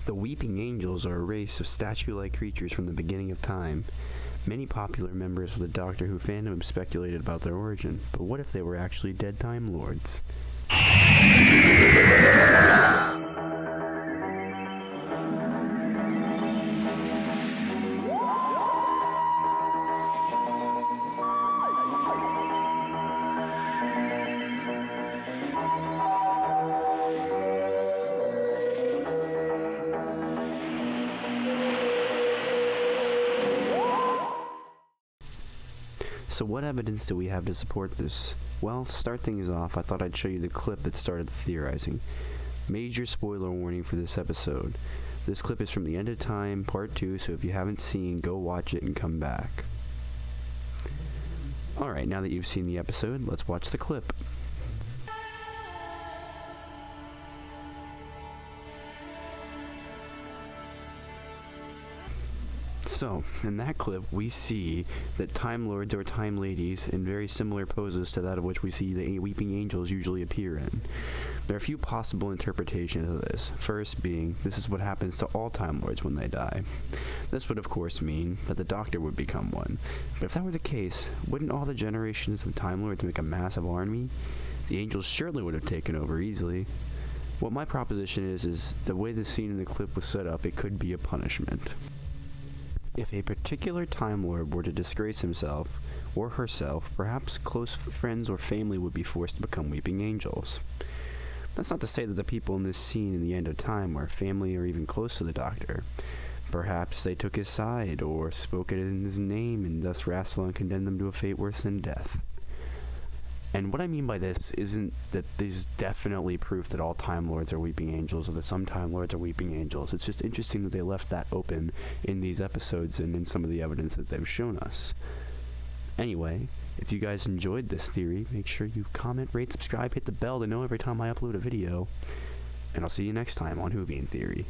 The Weeping Angels are a race of statue-like creatures from the beginning of time. Many popular members of the Doctor Who fandom have speculated about their origin, but what if they were actually dead Time Lords? So what evidence do we have to support this? Well, to start things off, I thought I'd show you the clip that started the theorizing. Major spoiler warning for this episode. This clip is from the End of Time, Part 2, so if you haven't seen, go watch it and come back. Alright, now that you've seen the episode, let's watch the clip. So, in that clip, we see that Time Lords or Time Ladies in very similar poses to that of which we see the Weeping Angels usually appear in. There are a few possible interpretations of this. First being, this is what happens to all Time Lords when they die. This would of course mean that the Doctor would become one. But if that were the case, wouldn't all the generations of Time Lords make a massive army? The Angels surely would have taken over easily. What my proposition is the way the scene in the clip was set up, it could be a punishment. If a particular Time Lord were to disgrace himself or herself, perhaps close friends or family would be forced to become Weeping Angels. That's not to say that the people in this scene in the End of Time were family or even close to the Doctor. Perhaps they took his side or spoke it in his name and thus Rassilon condemned them to a fate worse than death. And what I mean by this isn't that there's definitely proof that all Time Lords are Weeping Angels or that some Time Lords are Weeping Angels. It's just interesting that they left that open in these episodes and in some of the evidence that they've shown us. Anyway, if you guys enjoyed this theory, make sure you comment, rate, subscribe, hit the bell to know every time I upload a video. And I'll see you next time on Whovian Theory.